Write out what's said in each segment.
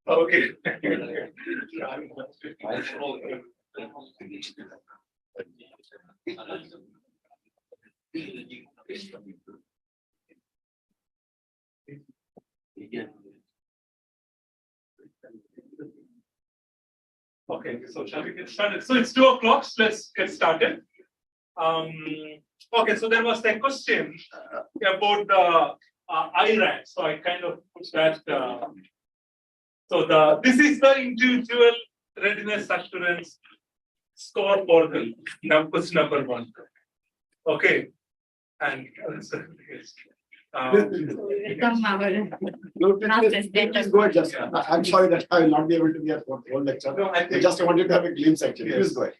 Okay. Okay, so shall we get started? So it's 2 o'clock. So let's get started. Okay, so there was a question about the IRAN. So I kind of put that. This is the individual readiness assurance score for the question number 1. Okay, and Please go ahead, just. I'm sorry that I will not be able to be at the whole lecture. No, I I just wanted to have a glimpse actually. Yes. Please go ahead.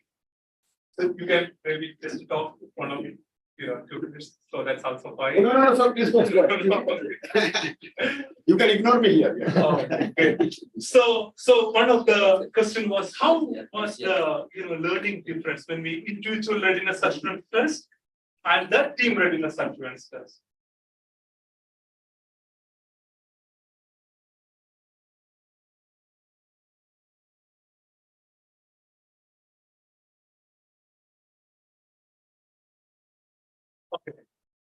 So you can maybe just talk one of you, 2 minutes. So that's also No, fine. no, sir, please go ahead. You can ignore me here. Oh, okay. So one of the question was, how was the learning difference when we individual readiness assessment test and the team readiness assurance test? Okay.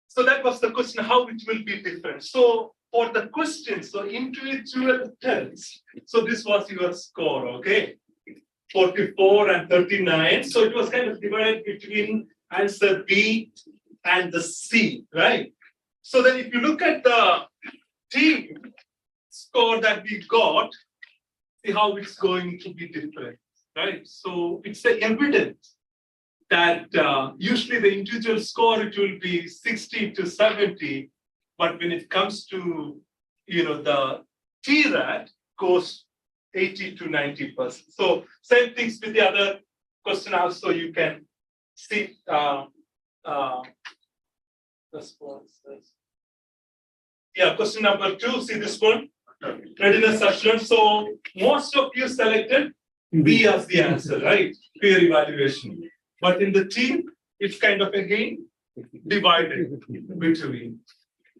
So that was the question, how it will be different. So for the questions, so individual tests, so this was your score, okay? 44 and 39. So it was kind of divided between answer B and the C, right? So then if you look at the team score that we got, see how it's going to be different, right? So it's the evidence that usually the individual score, it will be 60 to 70, but when it comes to, the TRAT goes 80 to 90%. So same things with the other question also, you can see this one. Yeah, question number 2, see this one, readiness assurance. So most of you selected B as the answer, right? Peer evaluation. But in the team, it's kind of again divided between.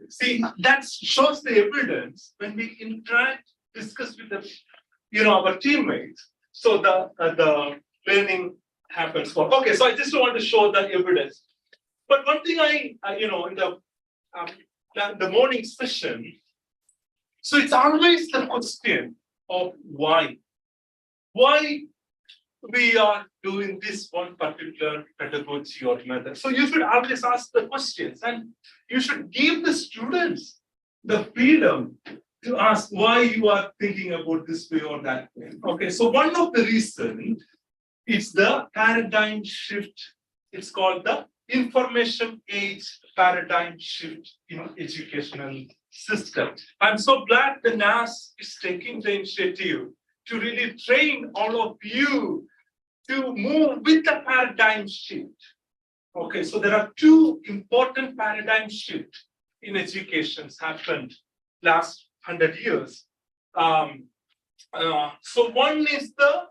See, that shows the evidence when we interact, discuss with the, our teammates. So the learning happens. Okay, so I just want to show the evidence. But one thing in the morning session, so it's always the question of why. Why we are doing this one particular pedagogy or method. So you should always ask the questions and you should give the students the freedom to ask why you are thinking about this way or that way. Okay, so one of the reasons is the paradigm shift. It's called the information age paradigm shift in educational system. I'm so glad the NAS is taking the initiative to really train all of you to move with the paradigm shift. Okay, so there are 2 important paradigm shifts in education happened last 100 years. So one is the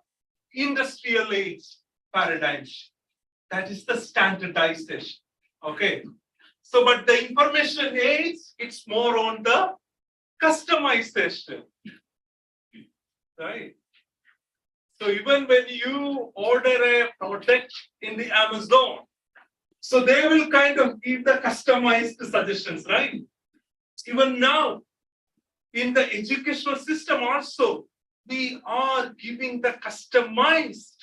industrial age paradigm shift. That is the standardization. Okay, so but the information age, it's more on the customization, right? So even when you order a product in the Amazon, so they will kind of give the customized suggestions, right? Even now, in the educational system also, we are giving the customized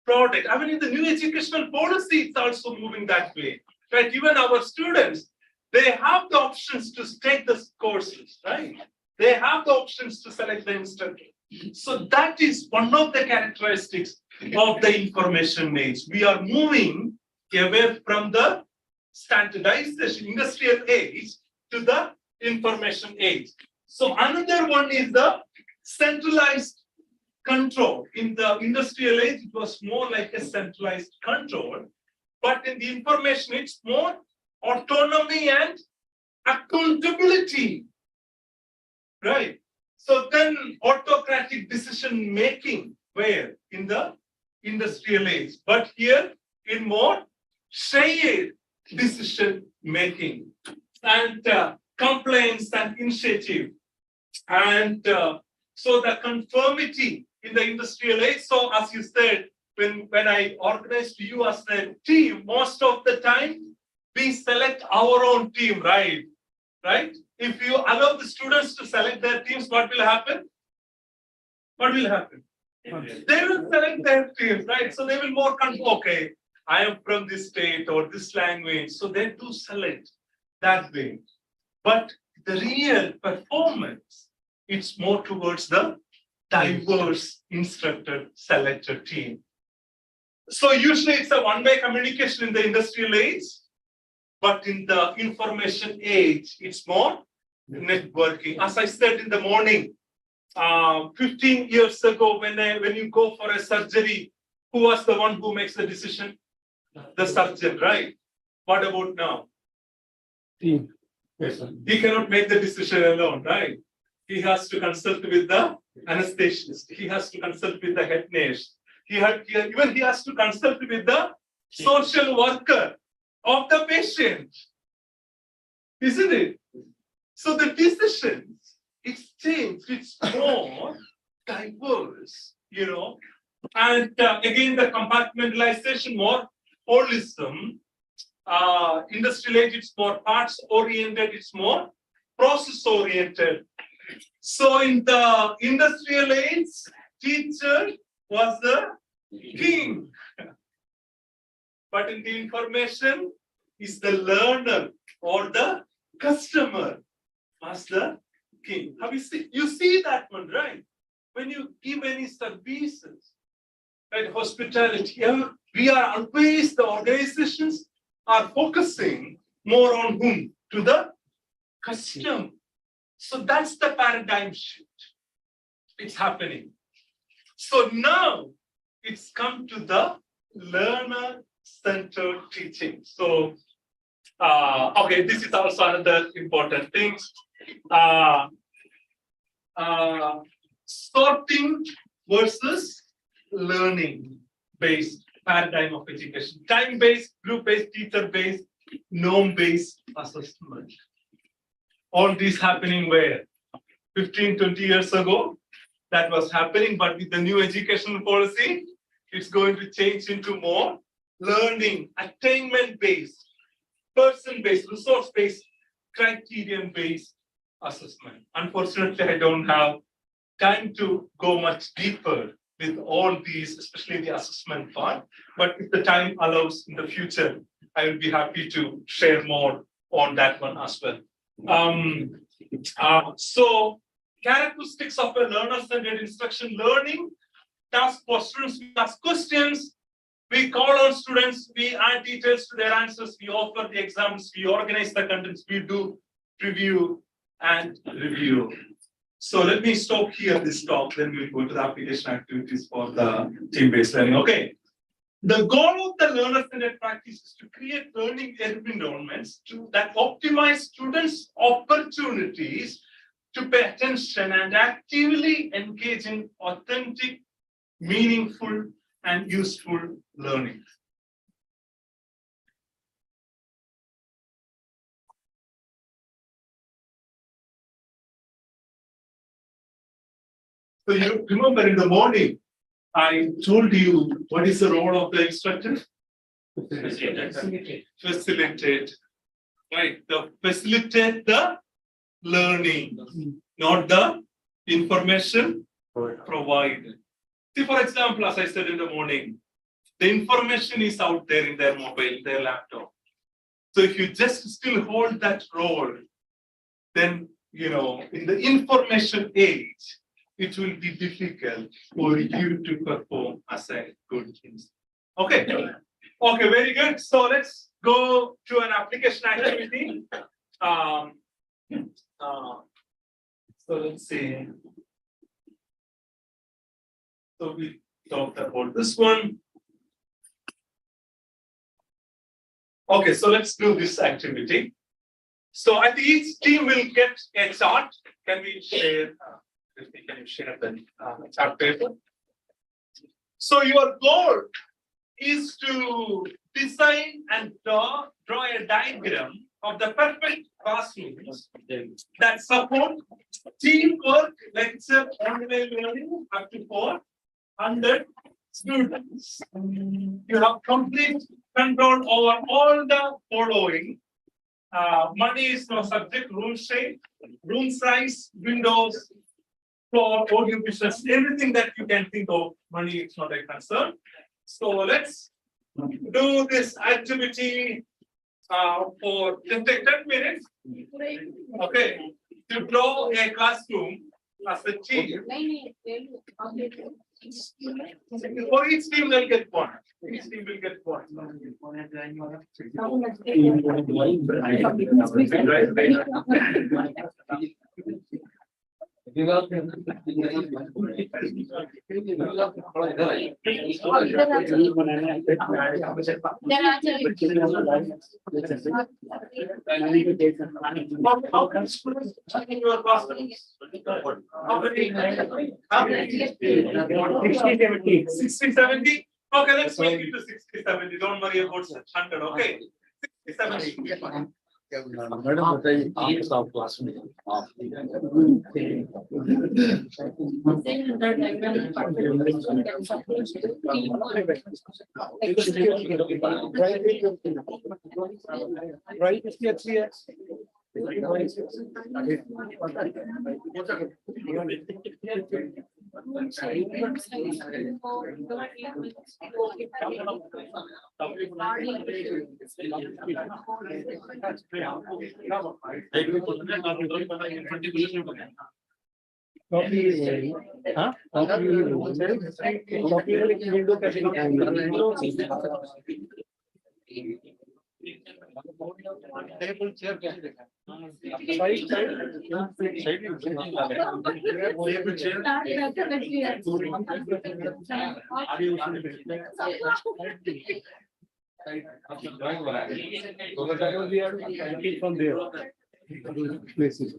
product. I mean, in the new educational policy, it's also moving that way, right? Even our students, they have the options to take the courses, right? They have the options to select the instructor. So that is one of the characteristics of the information age. We are moving away from the standardization, industrial age to the information age. So another one is the centralized control. In the industrial age, it was more like a centralized control, but in the information, it's more autonomy and accountability, right? So then autocratic decision making, where in the industrial age, but here in more shared decision making. And complaints and initiative. And so the conformity in the industrial age. So as you said, when I organized you as a team, most of the time we select our own team, right? Right? If you allow the students to select their teams, what will happen? What will happen? They will select their teams, right? So they will more okay, I am from this state or this language. So they do select that way. But the real performance, it's more towards the diverse instructor selected team. So usually it's a one-way communication in the industrial age, but in the information age, it's more networking. As I said in the morning, 15 years ago, when you go for a surgery, who was the one who makes the decision? The surgeon, right? What about now? Team. He cannot make the decision alone, right? He has to consult with the anesthetist. He has to consult with the head nurse. Even he has to consult with the social worker of the patient. Isn't it? So the decisions, it's changed, it's more diverse, And again, the compartmentalization, more holism. Industrial age, it's more parts oriented, it's more process oriented. So in the industrial age, teacher was the king. But in the information, is the learner or the customer was the king. Have you see that one, right? When you give any services, like hospitality, we are always, the organizations are focusing more on whom? To the customer. So that's the paradigm shift. It's happening. So now it's come to the learner-centered teaching. So, okay, this is also another important thing. Sorting versus learning-based paradigm of education. Time-based, group-based, teacher-based, norm-based assessment. All this happening where? 15, 20 years ago, that was happening, but with the new educational policy, it's going to change into more learning, attainment-based, person-based, resource-based, criterion-based assessment. Unfortunately, I don't have time to go much deeper with all these, especially the assessment part. But if the time allows in the future, I will be happy to share more on that one as well. So characteristics of a learner-centered instruction learning, task for students, we ask questions, we call on students, we add details to their answers, we offer the exams, we organize the contents, we do review and review. So let me stop here this talk, then we'll go to the application activities for the team-based learning. Okay. The goal of the learner-centered practice is to create learning environments that optimize students' opportunities to pay attention and actively engage in authentic, meaningful, and useful learning. So you remember in the morning, I told you what is the role of the instructor? Facilitate. Right. Facilitate the learning, not the information provided. See, for example, as I said in the morning, the information is out there in their mobile, their laptop. So if you just still hold that role, then, in the information age, it will be difficult for you to perform as a good instructor. Okay. Okay, very good. So let's go to an application activity. So let's see. So we talked about this one. Okay, so let's do this activity. So I think each team will get a chart. Can we share? Can you share the chart paper? So your goal is to design and draw a diagram of the perfect classrooms that support teamwork, lecture, online learning up to 400 students. You have complete control over all the following. Money is no subject, room shape, room size, windows, floor, audio business, everything that you can think of, money is not a concern. So let's do this activity for just take 10 minutes. Okay, to draw a classroom as a team. For each team, they'll get one. Each team will get one. How can students in your classrooms? How many? 60, 70? Okay, let's make it to 60, 70. Don't worry about 100, okay? 60, 70. Right? From there. Places.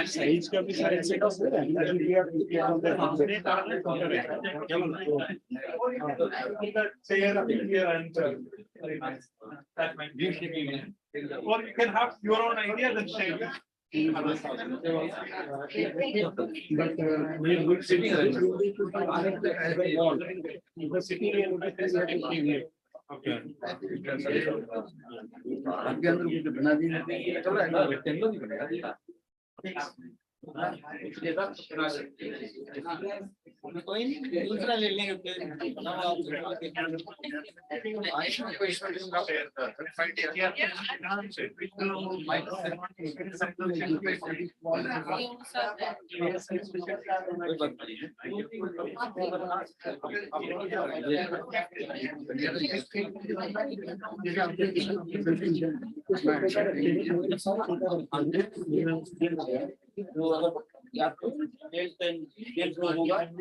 Size का भी size से कम है That might be. Or you can have your own idea and share it. But we're sitting Okay. कोई नहीं दूसरा ले लेंगे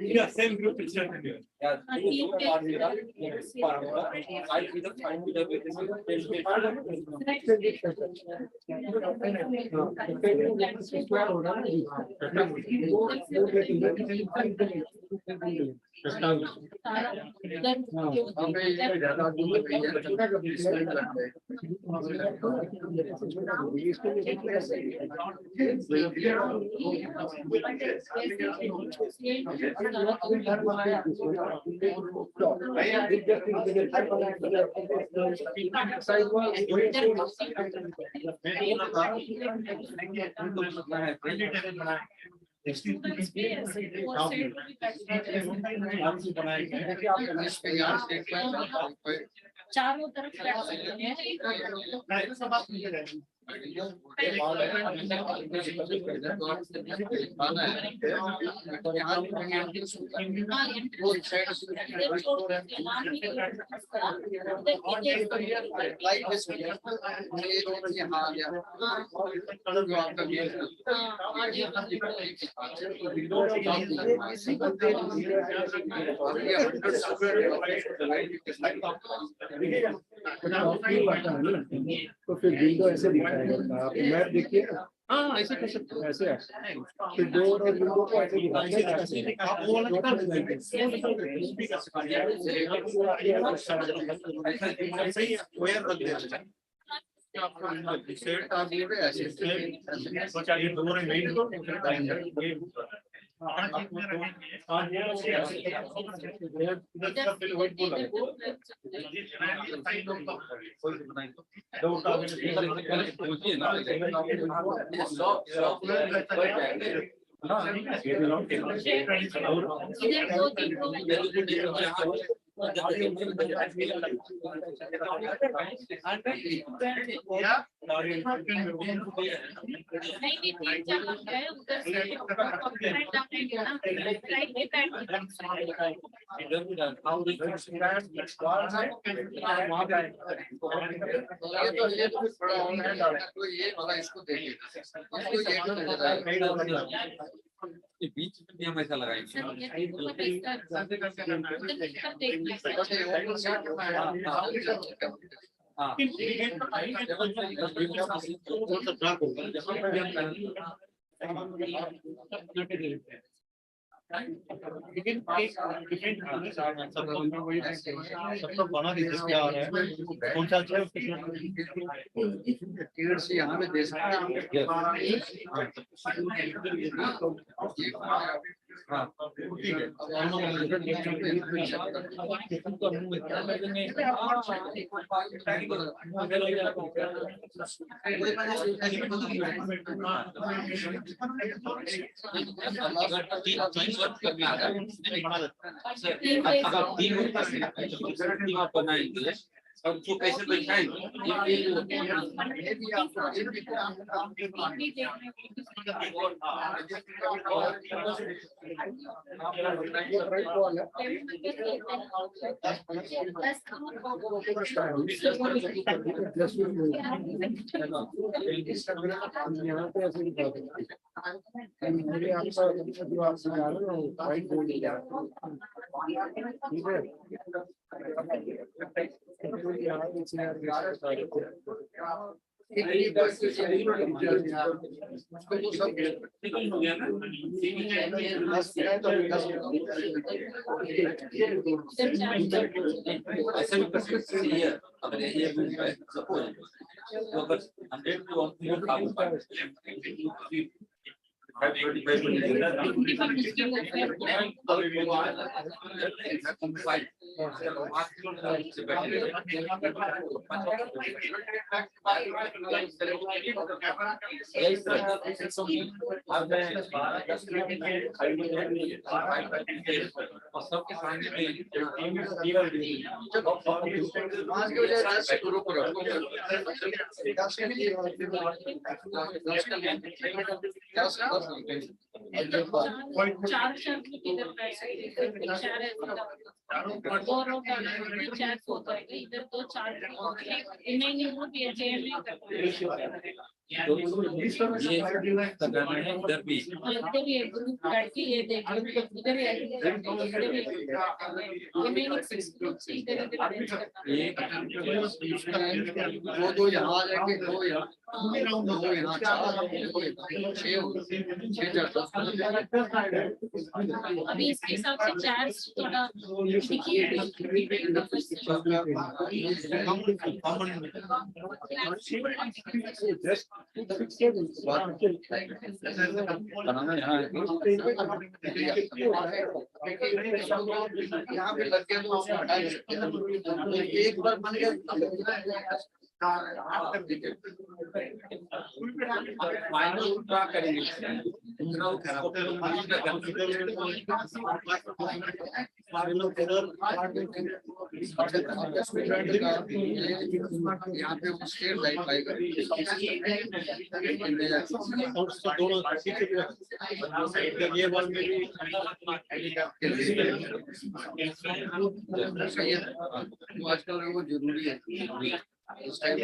Yeah, same group is here. चारों तरफ तो फिर विंडो ऐसे दिखाएगा, आप मैप देखिए ना। हाँ ऐसे कर सकते हो, ऐसे फिर डोर और विंडो को ऐसे बीच में हम ऐसा लगाएंगे सबका बना दीजिए क्या आ रहा है, कौन सा अच्छा है से यहाँ पे दे सकते बनाएंगे और जो कैसे बैठाएंगे यहाँ पे ऐसे दिखा दो। मेरे आपका जो आप सिखा रहे हो वाइट बोर्ड ठीक है। ऐसे भी कर सकते हैं अगर ये सपोज तो अगर 100 टू 100 सबके सामने इधर दो चार रिमेनिंग ये लगाना है इधर भी ये ग्रुप करके ये देखो इधर दो यहाँ आ जाएंगे, दो यहाँ, दो यहाँ, अभी इसके हिसाब से चार थोड़ा यहाँ पे लग गया तो एक बार बन गया फाइनल ट्रा करेंगे यहाँ पे वो स्टेट लाइट पाएगा ये बात मेरी आजकल वो जरूरी है उस टाइम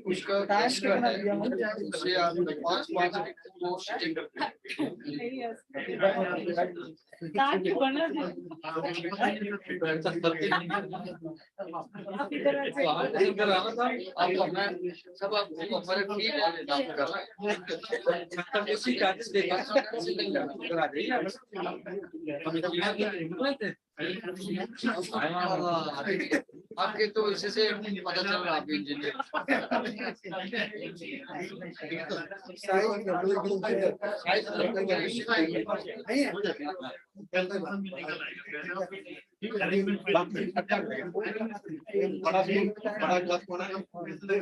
उसका उससे आप 5 सब आपको फर्क नहीं आपके तो इसी से पता चल रहा है आप इंजीनियर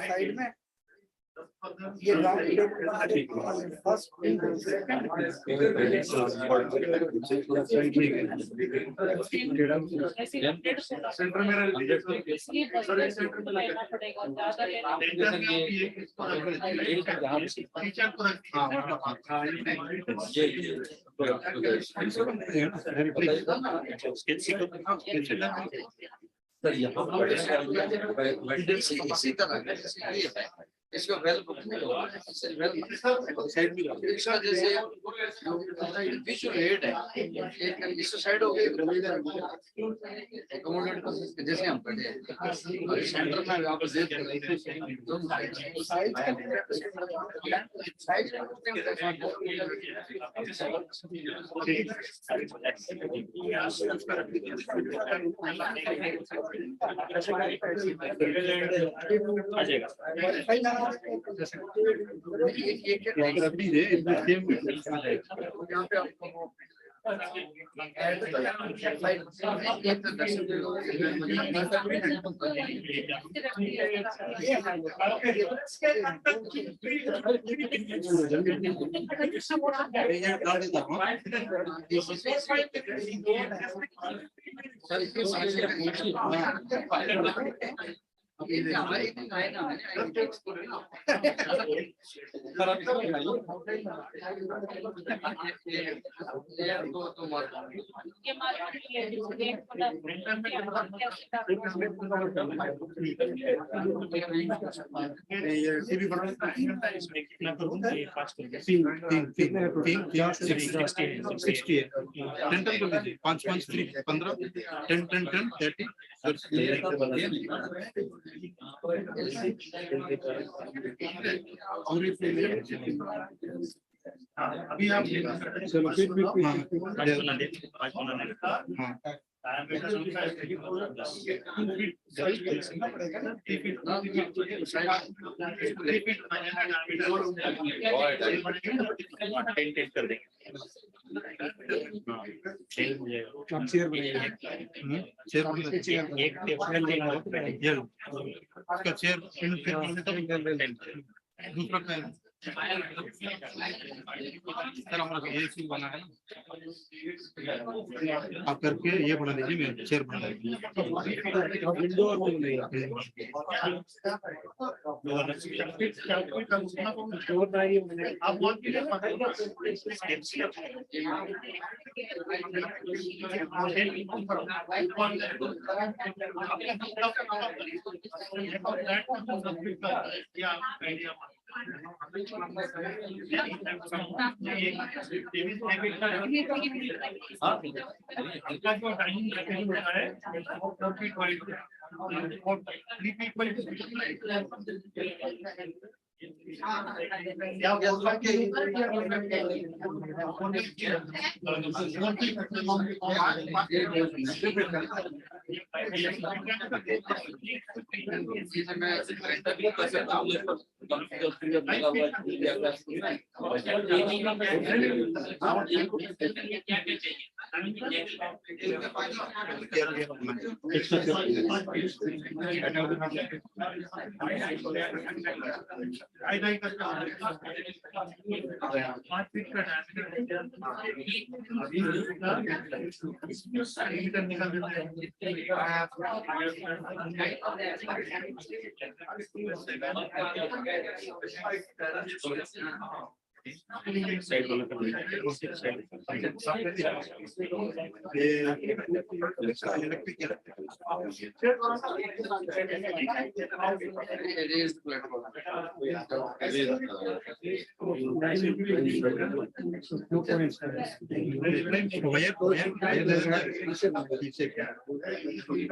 साइड में ये फर्स्ट सेंटर में इसी तरह इसको वेल इसका जैसे विजुअल एड है इस साइड हो गई जैसे हम पढ़े और सेंटर में आप देख अभी आप चलो फिर भी कर देंगे चेयर सर हमारा ये चीज बना है आप करके ये बना दीजिए मैं चेयर बना विंडो और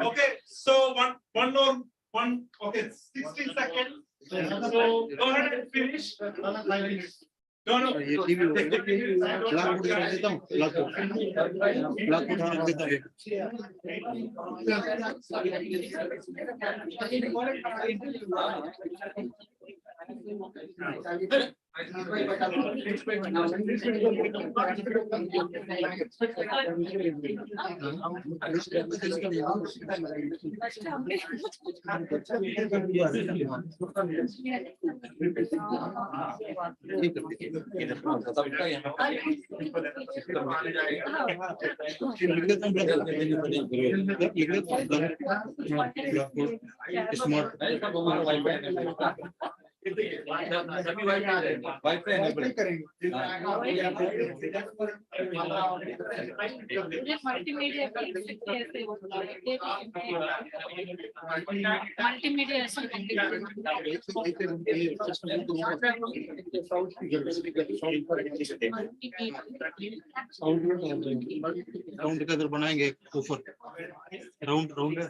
Okay, so one more one. Okay, 60 seconds. So go ahead and finish. No, no. ये टीवी ब्लॉक उठा देता हूँ ब्लॉक उठा देता है मल्टीमीडिया राउंड का इधर बनाएंगे ऊपर राउंड राउंड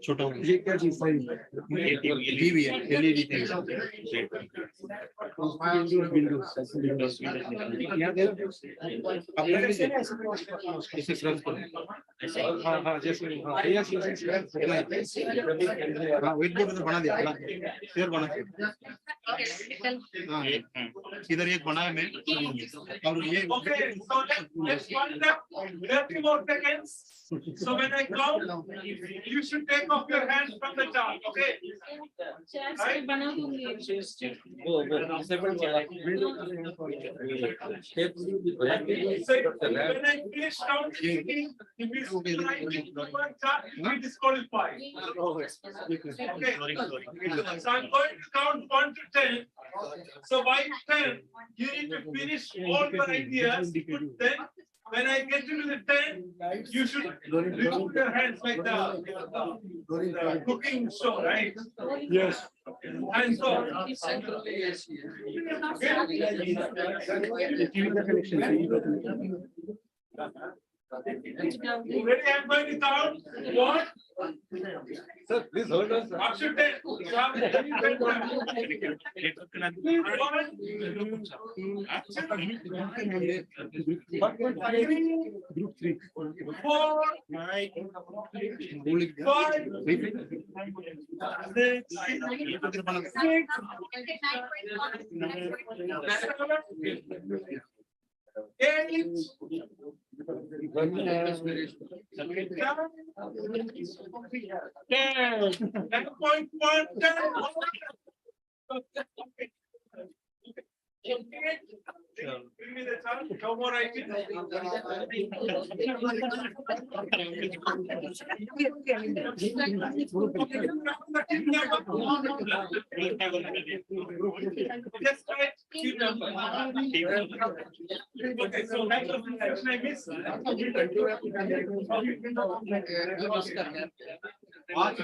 छोटा ये क्या चीज है टीवी है एलईडी टीवी यहाँ दे अपने इसे सर्च करो हाँ हाँ जैसे हाँ ये हाँ व्हाइट बोर्ड उधर बना दिया शेयर बना हाँ इधर एक बनाया मैं और ये Okay, so let's one step. 30 more seconds. So when I count, you should take off your hands from the chart. Okay. Chair बना दूंगी So when I finish counting, if you try to one chart, you will be disqualified. Okay. So I'm going to count 1 to 10. So by 10, you need to finish all the ideas. Then when I get to the 10, you should remove your hands like the cooking show, right? yes And so, ready? I'm going to count 1. Sir, please hold on, sir. Up to 10. So I'm ready to count. group 3 4, 5, 10.1 Bring me the chart. No more writing. Just write team number. Okay, so that's the section I missed. Watch,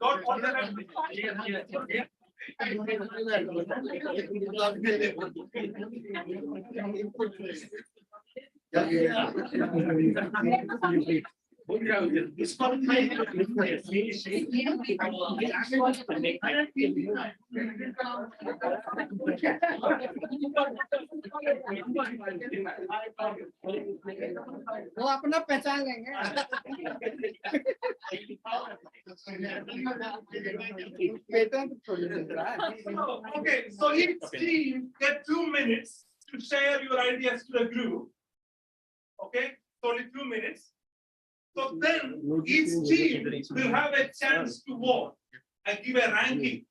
Not all the वो अपना पहचान लेंगे Okay, so each team get 2 minutes to share your ideas to the group. Okay, so only 2 minutes. So then each team will have a chance to vote and give a ranking.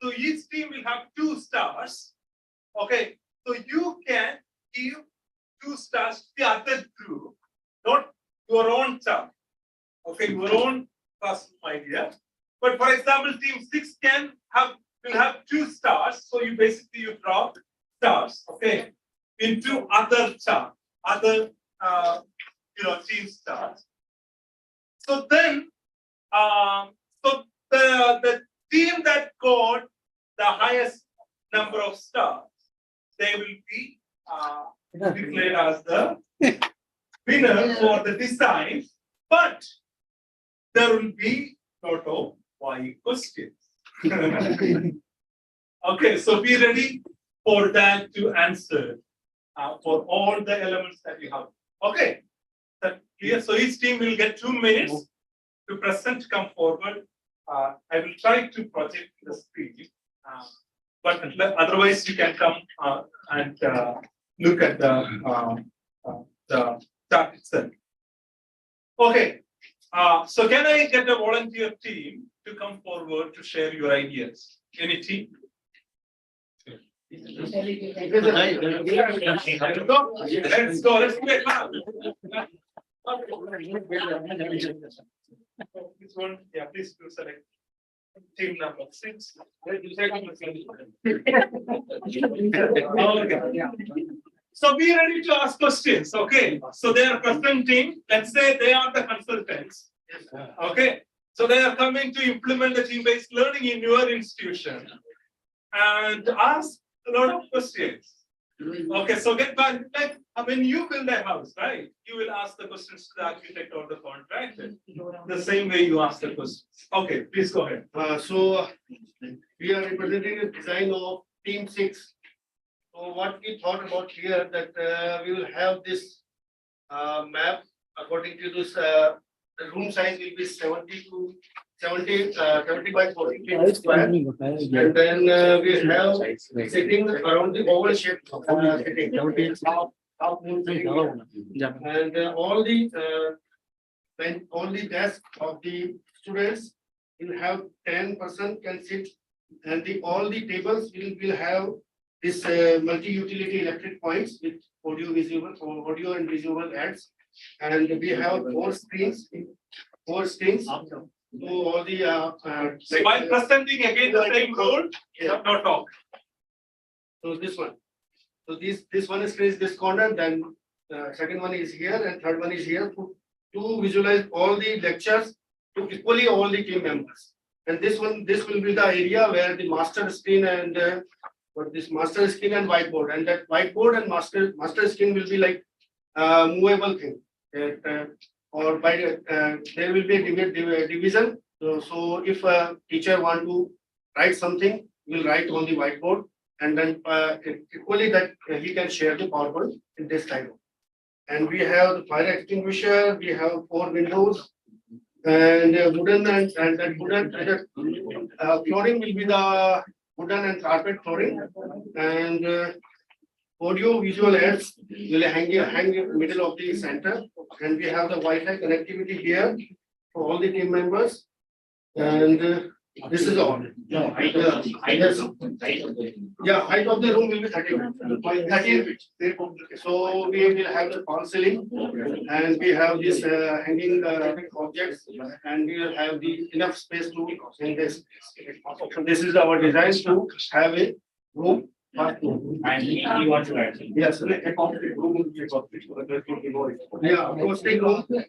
So each team will have 2 stars. Okay, so you can give 2 stars to the other group, not your own star. Okay, your own personal idea. But for example, team 6 will have 2 stars. So you basically drop stars, okay, into other team stars. So then, so the team that got the highest number of stars, they will be declared as the winner for the design. But there will be lot of why questions. Okay, so be ready for that to answer for all the elements that you have. Okay, that clear? So each team will get 2 minutes to present, come forward. I will try to project the screen, but otherwise you can come and look at the chart itself. Okay. So can I get a volunteer team to come forward to share your ideas? Any team? Let's go. Let's do it now. This one, yeah, please do select team number 6. Okay. So be ready to ask questions. Okay. So they are presenting. Let's say they are the consultants. Okay. So they are coming to implement the team-based learning in your institution and ask a lot of questions. Okay. So get back. Like when you build a house, right? You will ask the questions to the architect or the contractor. The same way you ask the questions. Okay. Please go ahead. So we are representing the design of Team 6. So what we thought about here that we will have this map according to this the room size will be 70 by 40 feet square, and then we have sitting around the oval shape sitting, and all the desks of the students will have 10% can sit, and all the tables will have this multi-utility electric points with audio and visual aids, and we have 4 screens. So all the While presenting again the same rule, no talk. So this one. So this one is this corner, then second one is here, and third one is here to visualize all the lectures to equally all the team members. And this will be the area where the master screen and master screen and whiteboard, and that whiteboard and master screen will be like movable thing. Or by there will be a division. So if a teacher want to write something, will write on the whiteboard, and then equally that he can share the PowerPoint in this time. And we have the fire extinguisher. We have 4 windows, And wooden and that wooden flooring will be the wooden and carpet flooring, and audio visual aids will hang in middle of the center, and we have the Wi-Fi connectivity here for all the team members, and this is all. No, height Yeah. of Yes. the. Yeah, height of the room will be 13 feet. So we will have the fall ceiling, and we have this hanging objects, and we will have the enough space to hang this. So this is our design to have a room. And you want to add. Yes. Yeah, acoustic room,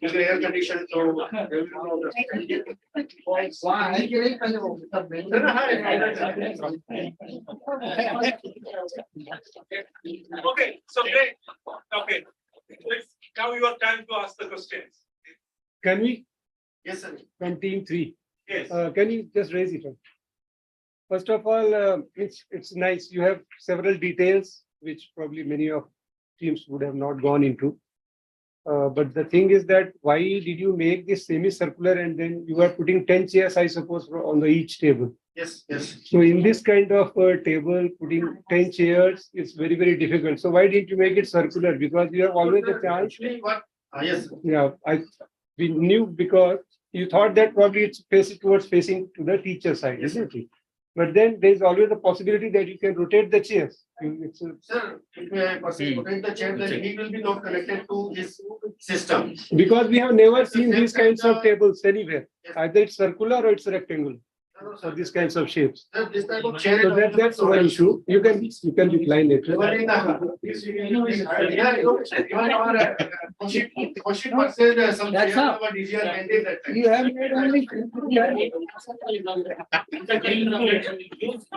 with air conditioned, so. वहाँ है कि नहीं पहले वो सब Okay, so great. Okay. It's now your time to ask the questions. Can we, Yes, sir. from team 3, Yes. can you just raise it up? First of all, it's nice. You have several details which probably many of teams would have not gone into. But the thing is that why did you make this semicircular and then you are putting 10 chairs, I suppose, on the each table? Yes, yes. So in this kind of table, putting 10 chairs is very, very difficult. So why didn't you make it circular? Because you have always a chance. Actually, what? Yes. Yeah, we knew because you thought that probably it's facing to the teacher side, isn't it? But then there's always a possibility that you can rotate the chairs. Sir, if a person rotate the chair, then he will be not connected to his system. Because we have never seen these kinds of tables anywhere. Either it's circular or it's rectangular. So these kinds of shapes. Sir, this type of chair. So that's one issue. You can decline it. Even in the- Yeah, even our Kaushik purchased some That's chairs, how. our DGR maintained that. You have made only.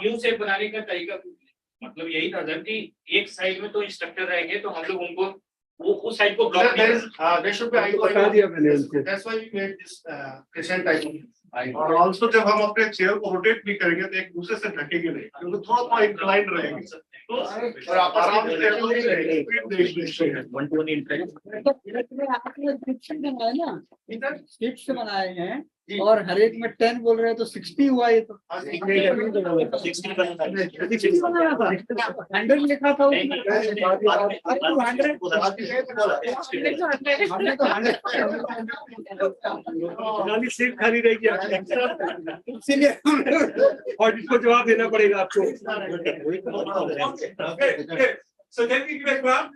You से बनाने का तरीका मतलब यही था sir कि एक side में तो इंस्ट्रक्टर रहेंगे तो हम लोग उनको वो उस साइड को block There should be eye to eye. बता दिया मैंने उनको। That's why we made this crescent type. और ऑल्सो जब हम अपने चेयर को रोटेट भी करेंगे तो एक दूसरे से ढकेंगे नहीं क्योंकि थोड़ा थोड़ा इंक्लाइंड रहेंगे तो और आप आराम से रहेंगे स्ट्रिप्स बनाए हैं और हर एक में 10 बोल रहे हैं तो 60 हुआ ये तो 100 लिखा था गाली सीट खाली रहेगी इसीलिए और इसको जवाब देना पड़ेगा आपको। Okay, okay. So can we give a clap?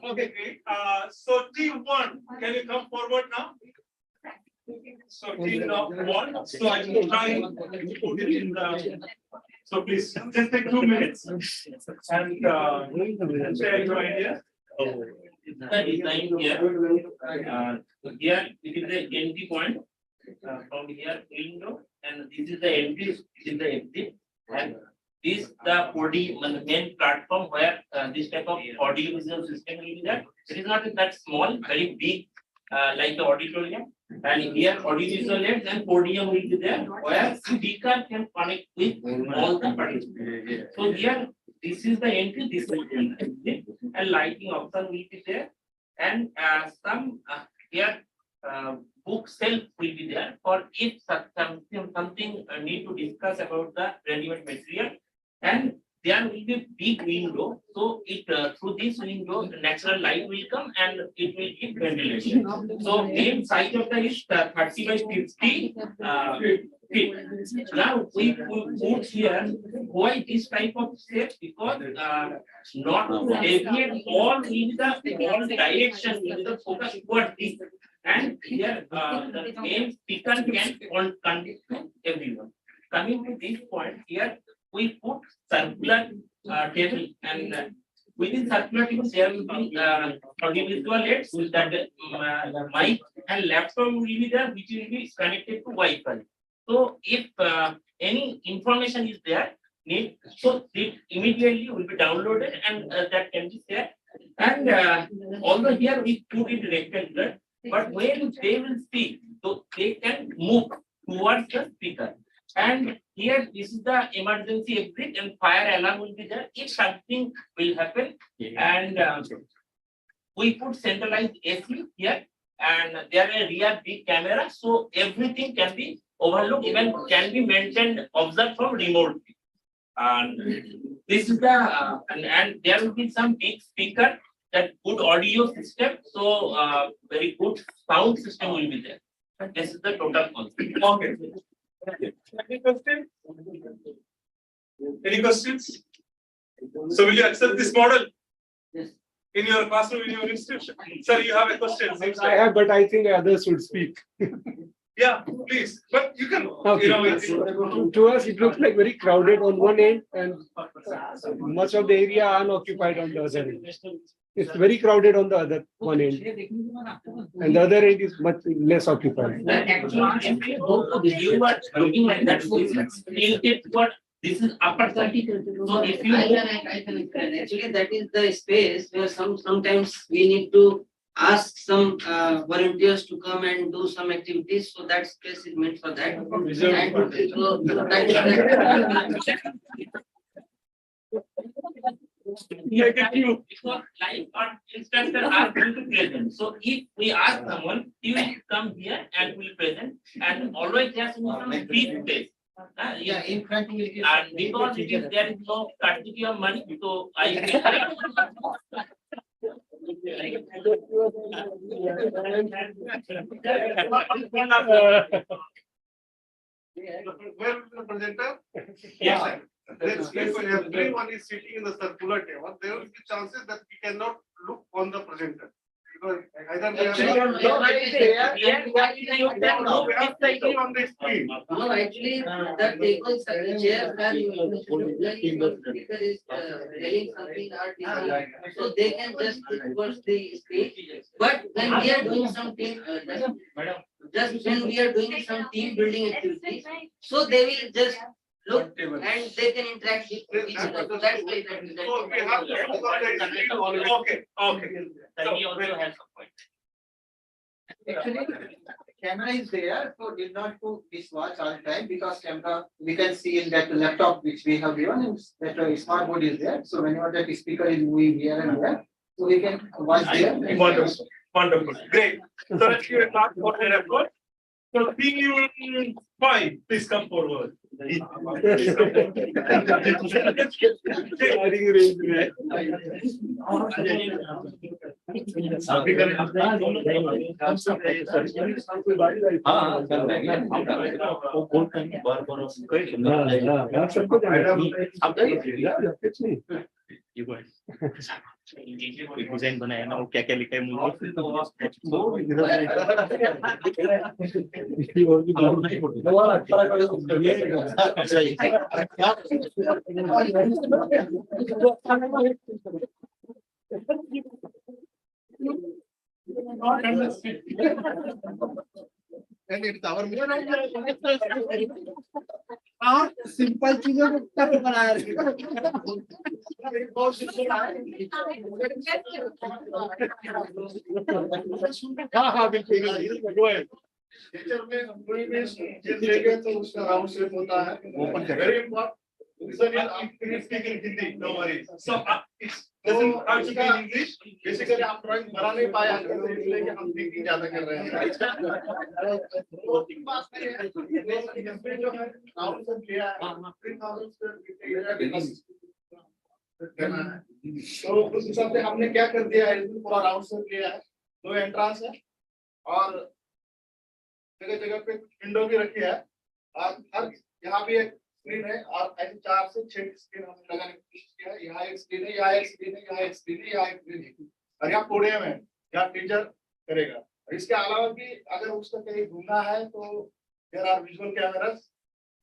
Okay, great. So team 1, can you come forward now? So team 1, so I will try and put it in the. So please, just take 2 minutes and share your ideas. The design here. Here it is the entry point. From here window, and this is the entry. This is the exit, and this the 4D main platform where this type of audio visual system will be there. It is not that small, very big, like the auditorium. And here audio visual aids and podium will be there, where speaker can connect with all the participants. So here, this is the entry. This is the exit, and lighting option will be there, and some here. Book shelf will be there for if something need to discuss about the relevant material, and there will be big window. So it through this window natural light will come and it will give ventilation. So main size of the is 30 by 50 feet. Now we put here why this type of shape, because not to deviate all in the all direction in the focus towards this. And here the main speaker can connect to everyone. Coming to this point, here we put circular table, and within circular table there will be audiovisual aids that mic and laptop will be there, which will be connected to Wi-Fi. So if any information is there, so it immediately will be downloaded and that can be shared. And although here we put it rectangular, but when they will speak, so they can move towards the speaker. And here this is the emergency exit, and fire alarm will be there if something will happen. And we put centralized AC here, and there are rear big camera, so everything can be overlooked, even can be maintained, observed from remote. And this is the and there will be some big speaker, that good audio system, so very good sound system will be there. This is the total concept. Okay. Any questions? Any questions? So will you accept this model? Yes. In your classroom, in your institution? Sir, you have a question. Seems I like. have, but I think others would speak. Yeah, please. But you can, Okay. you know, To us, it looks like very crowded on one end and much of the area unoccupied on the other end. It's very crowded on the other one end, and the other end is much less occupied. But actually, if you go to the you are looking like that, so tilted toward this is upper side. So if you I can explain. Actually, that is the space where sometimes we need to ask some volunteers to come and do some activities. So that space is meant for that. And so because like our instructor asked you to present. So if we ask someone, he will come here and will present, and always there should be some free space. yeah, in front will give. And because it is there is no scarcity of money, so I Where is the presenter? Yes. Let's say if everyone is sitting in the circular table, there will be chances that we cannot look on the presenter. Because either they Actually, are. you can No, we have to see on the screen. No, actually, the tables, the chairs where you speaker is telling something or design, so they can just look towards the screen. But when we are doing some team, just when we are doing some team building activities, so they will just look and they can interact with each other. So that's why that is that. So we have to look on the screen always. okay, okay. He also has some point. Actually, camera is there, so did not put this watch all the time because camera we can see in that laptop which we have given and that smart board is there. So whenever that speaker is moving here and there, so we can watch there. Wonderful, wonderful, great. So let's give a clap for the record. So team 5, please come forward. Design बनाया ना वो क्या क्या लिखा है simple चीजों को tough बनाया हाँ हाँ बिल्कुल टीचर में कोई भी चीज लेंगे तो उसका राउंड शेप होता है very important reason is I'm speaking Hindi, no worries. So it doesn't have to be in English. Basically आप ड्राइंग बना नहीं पाया इसलिए कि हम थिंकिंग ज्यादा कर रहे हैं जो है राउंड से लिया है 3000 स्क्वायर फीट तो उस हिसाब से हमने क्या कर दिया है पूरा राउंड से लिया है 2 एंट्रेंस है और जगह जगह पे विंडो भी रखी है और हर यहाँ भी एक स्क्रीन है और ऐसे 4 से 6 स्क्रीन हमने लगाने की कोशिश किया है यहाँ एक स्क्रीन है यहाँ एक स्क्रीन है यहाँ एक स्क्रीन है यहाँ एक स्क्रीन है और यहाँ पोडियम है यहाँ टीचर करेगा और इसके अलावा भी अगर उसका कहीं घूमना है तो there are visual cameras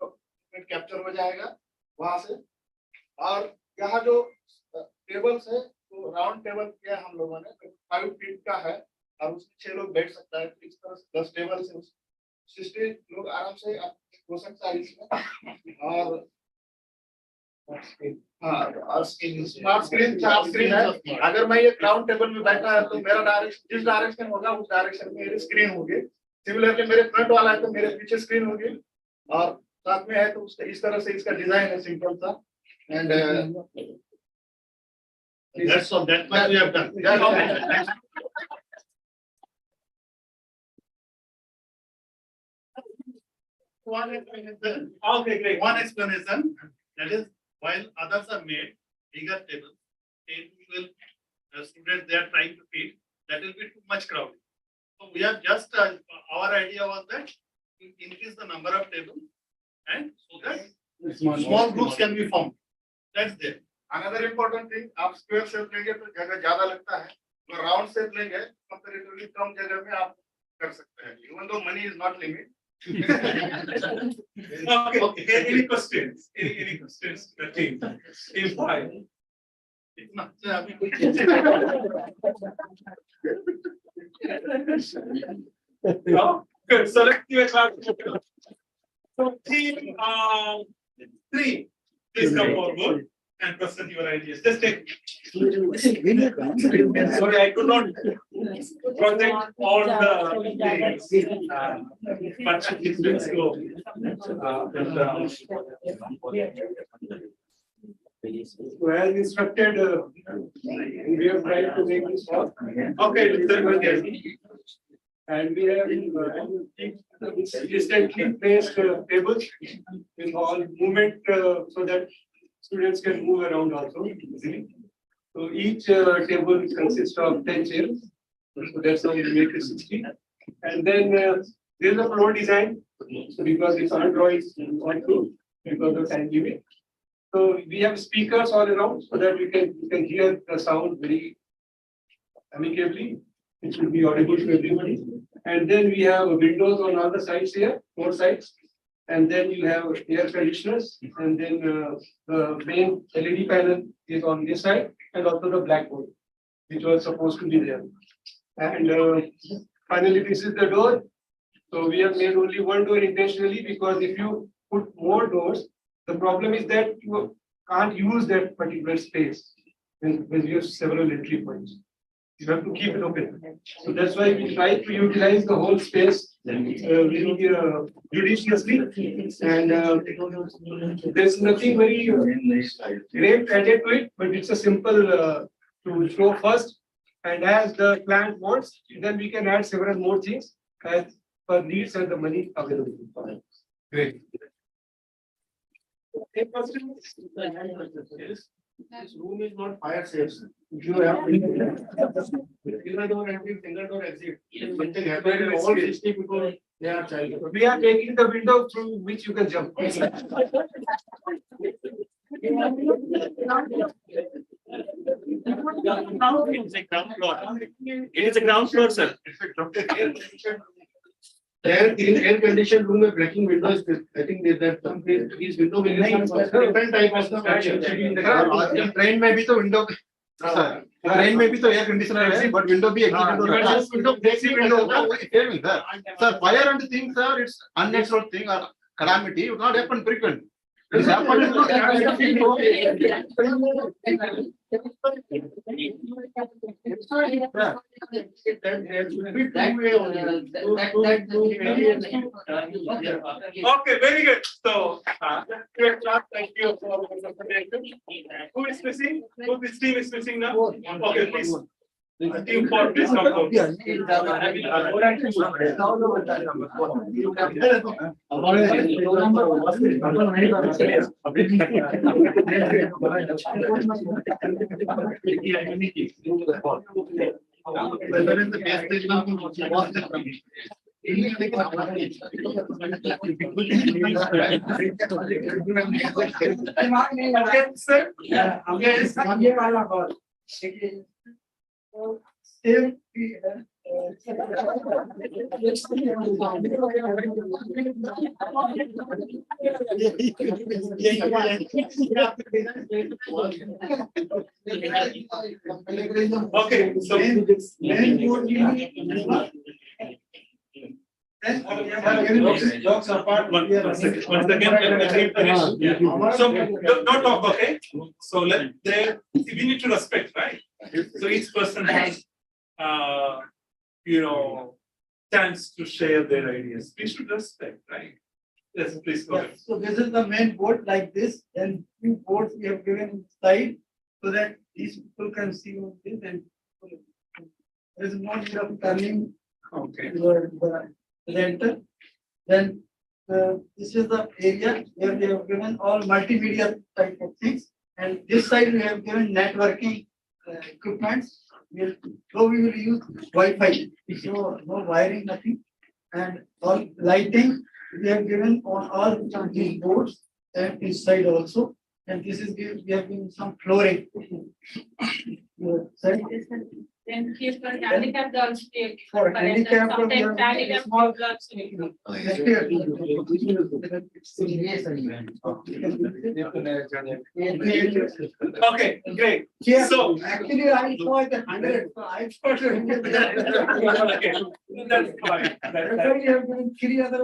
capture हो जाएगा वहां से और यहाँ जो टेबल्स है तो राउंड टेबल किया हम लोगों ने 5 फीट का है और उसमें 6 लोग बैठ सकता है इस तरह से 10 टेबल से 60 लोग आराम से हो सकता है इसमें और हाँ और स्मार्ट स्क्रीन 4 स्क्रीन है अगर मैं ये राउंड टेबल में बैठा है तो मेरा डायरेक्शन जिस डायरेक्शन होगा उस डायरेक्शन में मेरी स्क्रीन होगी सिमिलरली मेरे फ्रंट वाला है तो मेरे पीछे स्क्रीन होगी और साथ में है तो उसका इस तरह से इसका डिजाइन है सिंपल सा and That's all, that much we have done. Okay. Okay, great. One explanation, that is, while others are made bigger tables, 10 will students they are trying to fit, that will be too much crowded. So we have just, our idea was that we increase the number of tables and so that small groups can be formed. That's there. Another important thing, आप square shape लेंगे तो जगह ज्यादा लगता है, तो round shape लेंगे, comparatively कम जगह में आप कर सकते हैं. Even though money is not limit. Okay, any questions? Any questions to the team? Team five. इतना से अभी कोई No? Good, so let's give a clap. So team three, please come forward and present your ideas. Just take. Sorry, I could not project all the things. But let's go. So as instructed, we have tried to make this work. Okay, sir, And we have distantly placed tables with all movement so that students can move around also easily. So each table consists of 10 chairs. So that's how we make it 60. And then there's a floor design. So because it's not drawing on to because of time limit. So we have speakers all around so that you can hear the sound very amicably. It should be audible to everybody. And then we have windows on all the sides here, 4 sides. And then you have air conditioners. And then the main LED panel is on this side and also the blackboard, which was supposed to be there. And finally, this is the door. So we have made only one door intentionally because if you put more doors, the problem is that you can't use that particular space when you have several entry points. You have to keep it open. So that's why we try to utilize the whole space very judiciously. And there's nothing very great added to it, but it's a simple to show first. And as the client wants, then we can add several more things as per needs and the money available. Great. This room is not fire safe. You have single door entry, single door exit. Something happened, all 60 people, they are child. We are taking the window through which you can jump. It's a ground floor. It is a ground floor, sir. There in air conditioned room में breaking windows, I think that some these window will be different type of structure. Train में भी तो window train में भी तो air conditioner है but window भी exit window sir fire and thing sir it's unnatural thing और calamity would not happen frequent. It happens Okay, very good. So, thank you for the presentation. Who is missing? Who this team is missing now? Okay, please. Team 4, please come forward. Okay, sir. Okay, so Jokes apart, Once again, let me finish. So don't talk, okay? So we need to respect, right? So each person has, chance to share their ideas. We should respect, right? Yes, please go ahead. So this is the main board like this, and 2 boards we have given inside. so that these people can see what this and there is no need of turning Okay. the presenter. Then this is the area where they have given all multimedia type of things, and this side we have given networking equipments. So we will use Wi-Fi, so no wiring, nothing, and all lighting we have given on all these boards and inside also. And this is we have given some flooring. Sorry? Then here for handicap girls. For handicap, we have Handicap small girls. Okay, great. Yeah, So. actually I saw the 100, so I thought. Okay, that's fine. That's why we have given three other.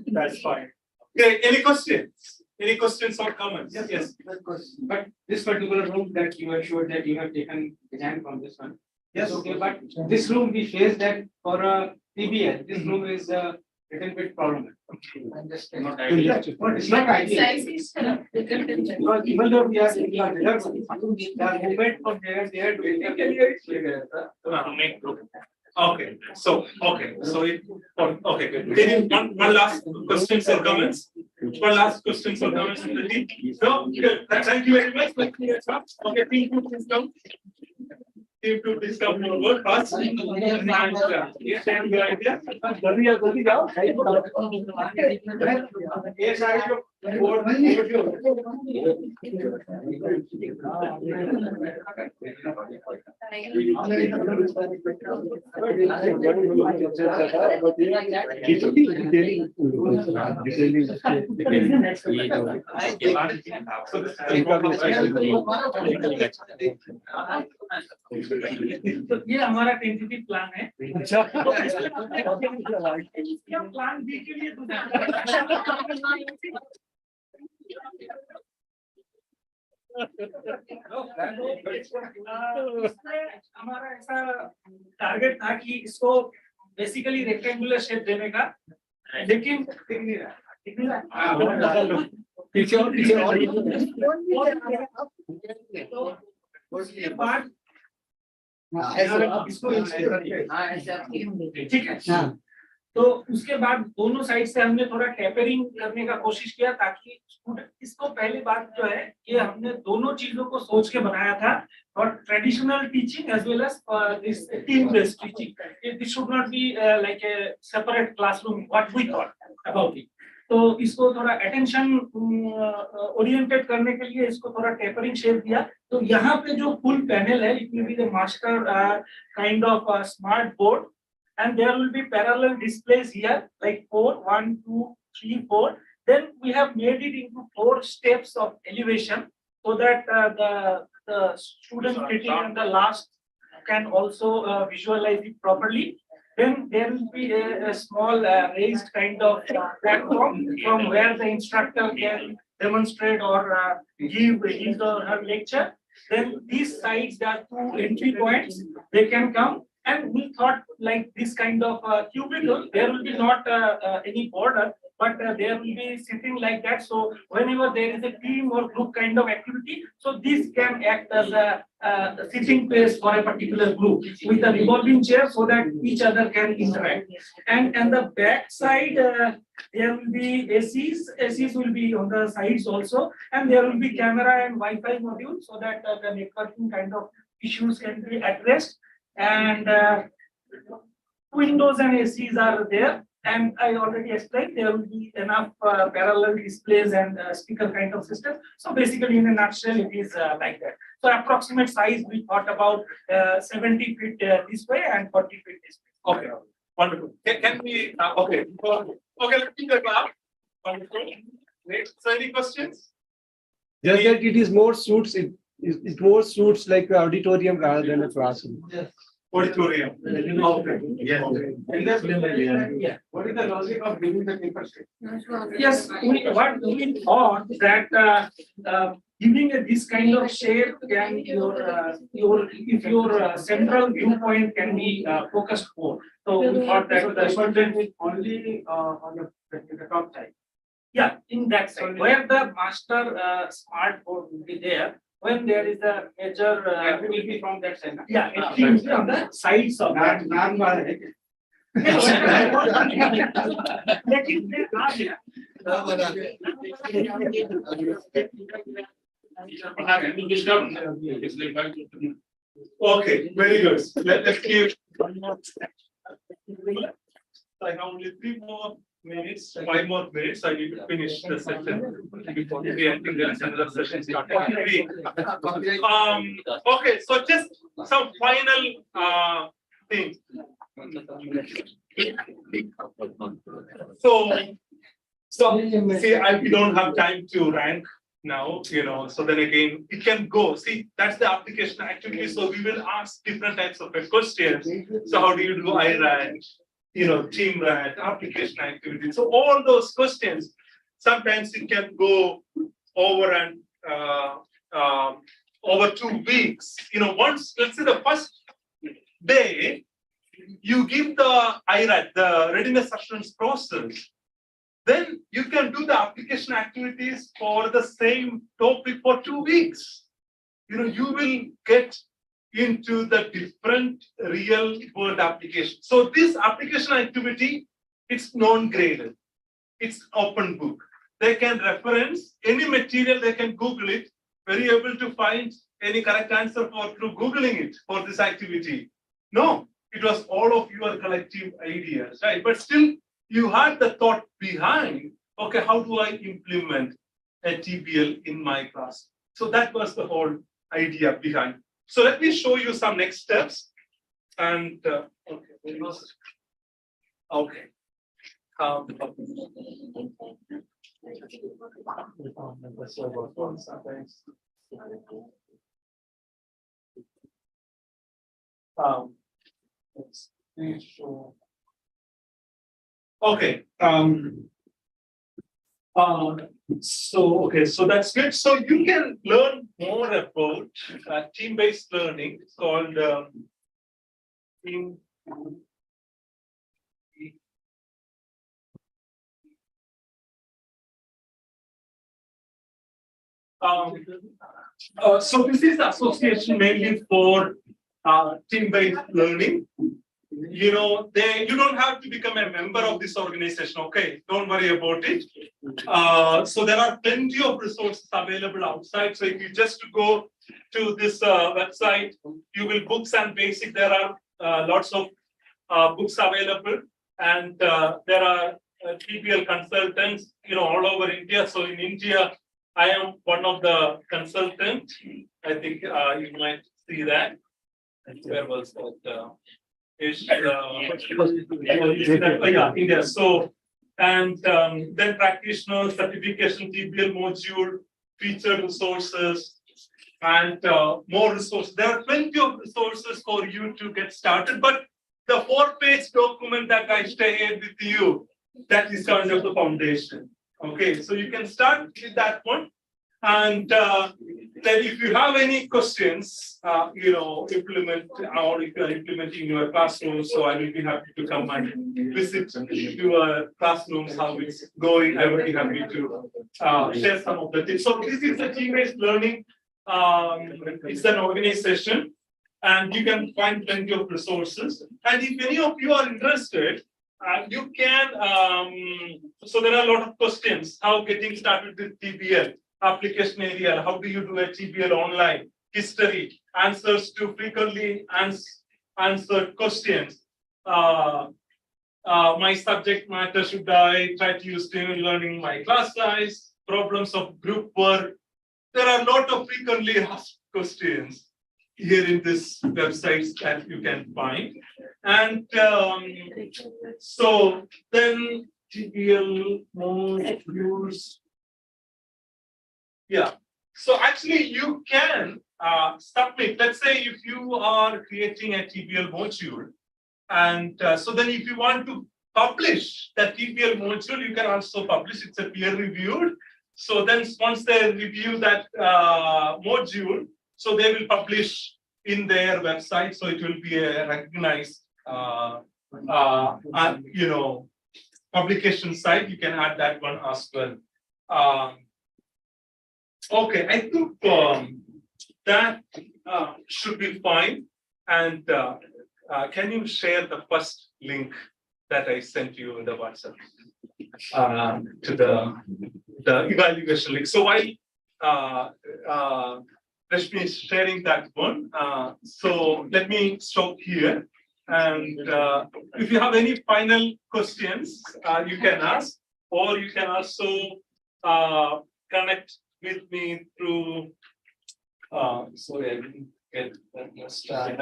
That's fine. Okay, any questions? Any questions or comments? Yes. But this particular room that you are sure that you have taken design from this one. Yes, okay, but this room we face that for a PBL, this room is a little bit problem. Not ideal. But it's not ideal. Size is different. Because even though we are there, the movement from there to India. Make group. Okay, so it, okay, good. Any one last questions or comments? One last questions or comments from the team? No, good. Thank you very much. Okay, team two, please come. Team two, please come your work fast. Yes, and your idea. जल्दी जाओ. ये सारे जो board ये हमारा tentative plan है plan B के लिए हमारा ऐसा टारगेट था कि इसको बेसिकली रेक्टेंगुलर शेप देने का लेकिन पीछे और उसके बाद ठीक है तो उसके बाद दोनों साइड से हमने थोड़ा टेपरिंग करने का कोशिश किया ताकि इसको पहली बात जो है ये हमने दोनों चीजों को सोच के बनाया था और traditional teaching as well as this team based teaching this should not be like a separate classroom what we thought about it तो इसको थोड़ा अटेंशन ओरिएंटेड करने के लिए इसको थोड़ा टेपरिंग शेप दिया तो यहाँ पे जो फुल पैनल है it will be the master kind of smart board and there will be parallel displays here like 4 1 2 3 4 then we have made it into 4 steps of elevation so that the student sitting in the last can also visualize it properly then there will be a small raised kind of platform from where the instructor can demonstrate or give his or her lecture then these sides there are 2 entry points they can come. And we thought like this kind of cubicle, there will be not any border, but there will be sitting like that. So whenever there is a team or group kind of activity, so this can act as a sitting place for a particular group with a revolving chair so that each other can interact. And the back side, there will be ACs. ACs will be on the sides also, and there will be camera and Wi-Fi module so that the networking kind of issues can be addressed. And windows and ACs are there and I already explained there will be enough parallel displays and speaker kind of system so basically in a nutshell it is like that so approximate size we thought about 70 feet this way and 40 feet this way. Okay, wonderful. Can we okay let me go up. Wonderful. Great. So any questions? Just that it is more suits it more suits like an auditorium rather than a classroom. Yes. Auditorium. Okay. Yes. Yeah. What is the logic of giving the paper sheet? Yes, what we thought that giving this kind of shape can if your central viewpoint can be focused more. So we thought that the student is only on the top side. Yeah, in that side, where the master smart board will be there, when there is a major. That will be from that side. Yeah, it will be on the sides of that. लेकिन फिर आ गया। Okay, very good. Let's give one more. I have only 3 more minutes, 5 more minutes. I need to finish the session before we I think there is another session starting. Okay, so just some final things. So see, we don't have time to rank now, so then again, it can go. See, that's the application activity. So we will ask different types of questions. So how do you do IRAN, team rank, application activity? So all those questions, sometimes it can go over and over 2 weeks. Once, let's say the first day, you give the IRAT, the readiness assurance process, then you can do the application activities for the same topic for 2 weeks. You will get into the different real world application. So this application activity, it's non-graded. It's open book. They can reference any material, they can Google it, very able to find any correct answer through Googling it for this activity. No, it was all of your collective ideas, right? But still, you had the thought behind, okay, how do I implement a TBL in my class? So that was the whole idea behind. So let me show you some next steps. And okay. Let's show. Okay. So that's good. So you can learn more about team-based learning. It's called team. So this is the association mainly for team-based learning. You don't have to become a member of this organization. Okay, don't worry about it. So there are plenty of resources available outside. So if you just go to this website, you will books and basic. There are lots of books available, and there are TBL consultants, all over India. So in India, I am one of the consultants. I think you might see that. Where was that? India. So, and then practitioner certification, TBL module, featured resources, and more resources. There are plenty of resources for you to get started, but the 4-page document that I shared with you, that is kind of the foundation. Okay, so you can start with that one. And then if you have any questions, implement, or if you are implementing your classroom, so I will be happy to come and visit your classrooms, how it's going. I will be happy to share some of the tips. So this is a team-based learning. It's an organization, and you can find plenty of resources. And if any of you are interested, you can, so there are a lot of questions, how getting started with TBL, application area, how do you do a TBL online, history, answers to frequently answered questions, my subject matter, should I try to use team learning, my class size, problems of group work. There are a lot of frequently asked questions here in this website that you can find. And so then TBL modules. Yeah, so actually you can submit, let's say if you are creating a TBL module, and so then if you want to publish the TBL module, you can also publish, it's a peer reviewed. So then once they review that module, so they will publish in their website, so it will be a recognized, publication side, you can add that one as well. Okay, I think that should be fine. And can you share the first link that I sent you in the WhatsApp to the evaluation link? So while Rashmi is sharing that one, so let me stop here. And if you have any final questions, you can ask, or you can also connect with me through. Sorry, I didn't get that last time.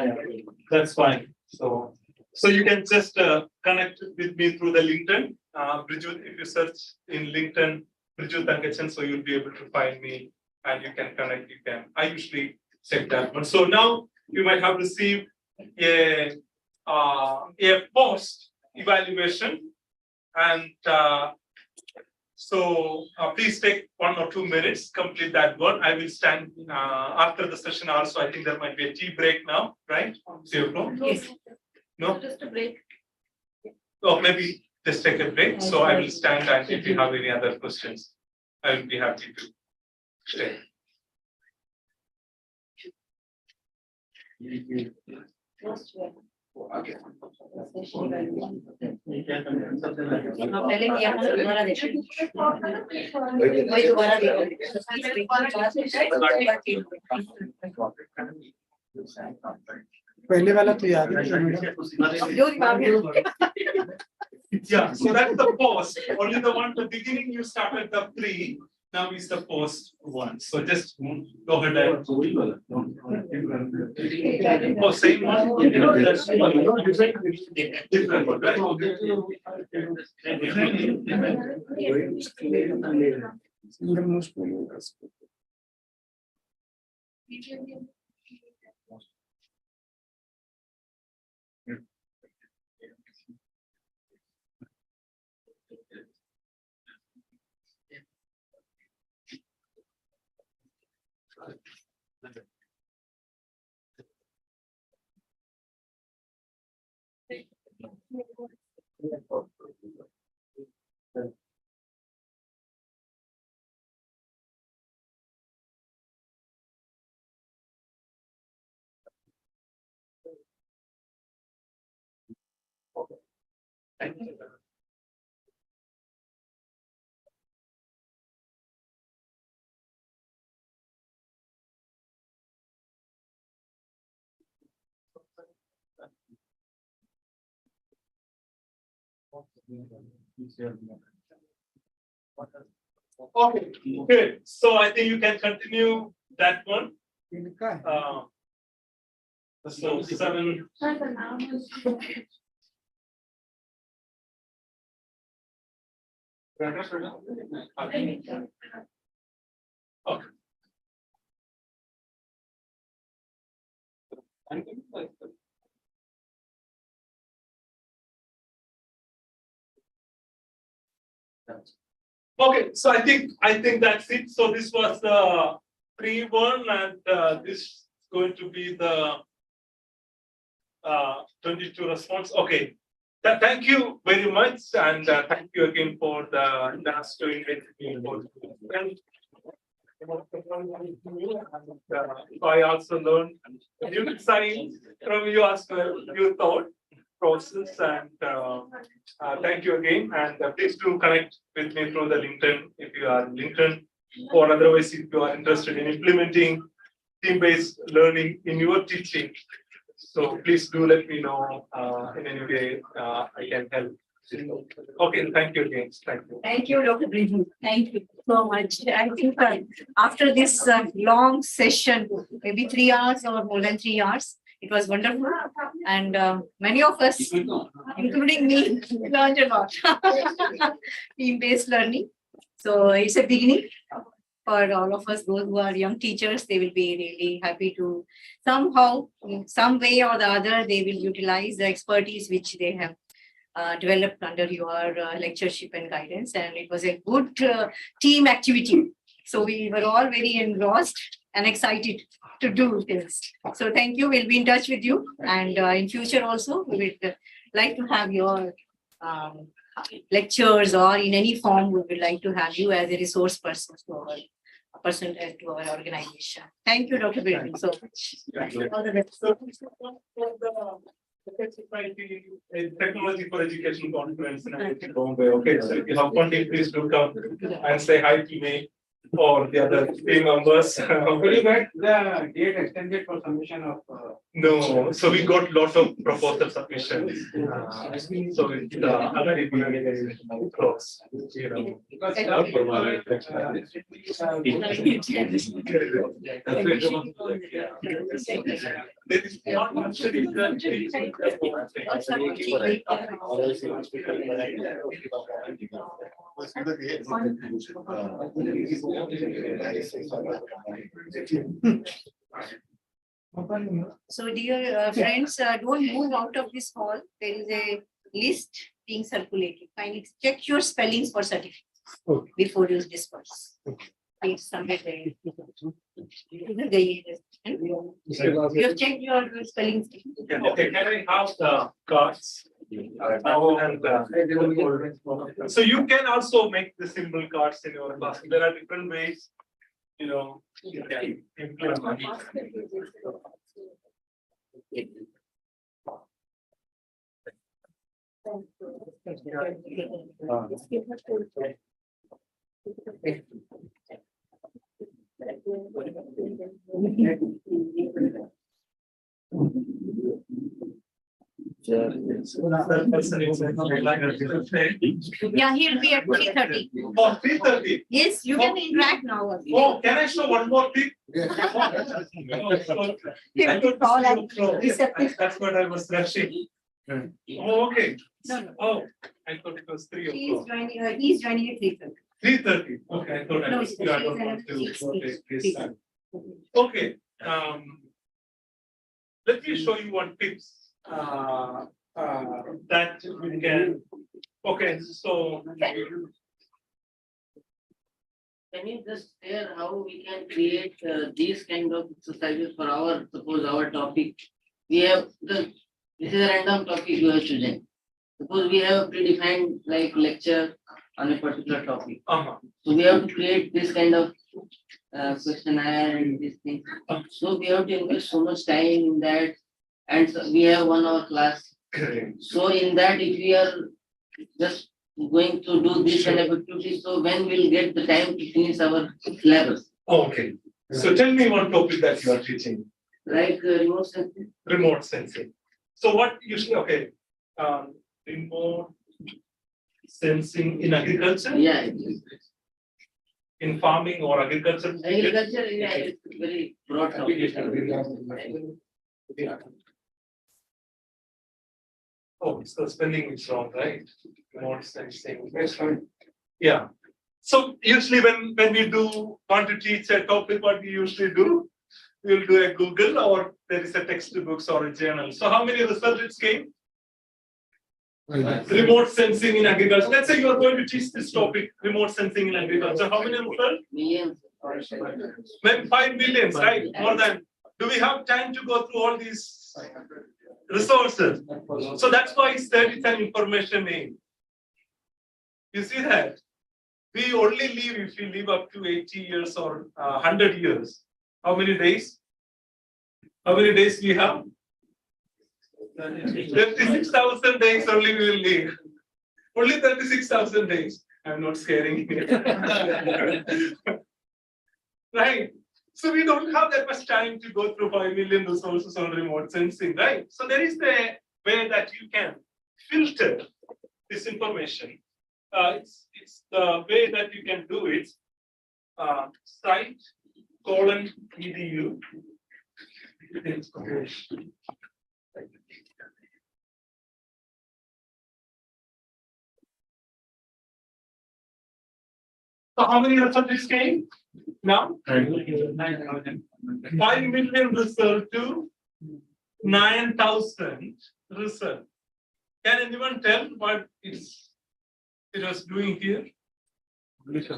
That's fine. So you can just connect with me through the LinkedIn. Bridget, if you search in LinkedIn, Bridget Tankachan, so you'll be able to find me, and you can connect. You can. I usually check that one. So now you might have received a post evaluation, and so please take 1 or 2 minutes, complete that one. I will stand after the session also. I think there might be a tea break now, right? Yes. No? Just a break. Oh, maybe just take a break. So I will stand, and if you have any other questions, I will be happy to stay. Okay. पहले किया था दोबारा देखिए वही दोबारा पहले वाला तो याद है Yeah, so that's the post. Only the one at the beginning you started the pre. Now is the post one. So just go ahead and oh, same one. That's different one, right? Okay, good. So I think you can continue that one. So 7. Okay. Okay, so I think that's it. So this was the pre one, and this is going to be the 22 response. Okay, thank you very much, and thank you again for the task to invite me. I also learned new signs from you as well. You thought process, and thank you again. And please do connect with me through the LinkedIn if you are LinkedIn, or otherwise if you are interested in implementing team-based learning in your teaching. So please do let me know in any way I can help. Okay, thank you again. Thank you. Thank you, Dr. Bridget. Thank you so much. I think after this long session, maybe 3 hours or more than 3 hours, it was wonderful. And many of us, including me, learned a lot. Team-based learning. So it's a beginning for all of us. Those who are young teachers, they will be really happy to somehow, in some way or the other, they will utilize the expertise which they have developed under your lectureship and guidance. And it was a good team activity. So we were all very engrossed and excited to do this. So thank you. We'll be in touch with you. And in future also, we would like to have your lectures or in any form, we would like to have you as a resource person to our organization. Thank you, Dr. Bidwin, so much. All the best. So, for the society in technology for education conference in Bombay. Okay, so if you have funding, please do come and say hi to me or the other team members. Will you get the date extended for submission of? No, so we got lot of proposal submissions. So it's other close, you know. There is not much So dear friends, don't move out of this hall. There is a list being circulated. Kindly check your spellings for certificates Okay. before you disperse. Please submit it. You have checked your spellings. Okay, can I have the cards? So you can also make the symbol cards in your class. There are different ways, you know, you can implement. Yeah, he'll be at 3:30. Oh, 3:30. Yes, you can interact now. Oh, can I show one more thing? That's what I was rushing. Oh, okay. No. Oh, I thought it was 3 He's o'clock. joining at 3:30. 3:30. Okay, I thought I No, was. it's- I don't want to take this time. Okay, let me show you one tips that we can. Okay, so Can you just share how we can create these kind of exercises for our, suppose our topic? We have this is a random topic you have chosen. Suppose we have a predefined like lecture on a particular topic. So we have to create this kind of questionnaire and this thing. So we have to invest so much time in that, and so we have 1 hour class. correct. So in that, if we are just going to do this kind of activity, so when we'll get the time to finish our syllabus, Okay, so tell me one topic that you are teaching. like remote sensing. Remote sensing. So what usually, okay, remote sensing in agriculture, Yeah, in farming or agriculture? agriculture, yeah, it's very broad topic. Oh, so spelling is wrong, right? Remote sensing. That's fine. Yeah. So usually when we do want to teach a topic, what we usually do, we'll do a Google or there is a textbooks or a journal. So how many results came? Remote sensing in agriculture. Let's say you are going to teach this topic, remote sensing in agriculture. How many results? Millions. Maybe 5 million, right? More than. Do we have time to go through all these resources? So that's why it's said it's an information age. You see that? We only live if we live up to 80 years or 100 years. How many days? How many days we have? 36,000 days only we will live. Only 36,000 days. I'm not scaring you. Right. So we don't have that much time to go through 5 million resources on remote sensing, right? So there is a way that you can filter this information. It's the way that you can do it. Site:/edu. So how many results came? Now? 5 million result to 9,000 result. Can anyone tell what it was doing here? It's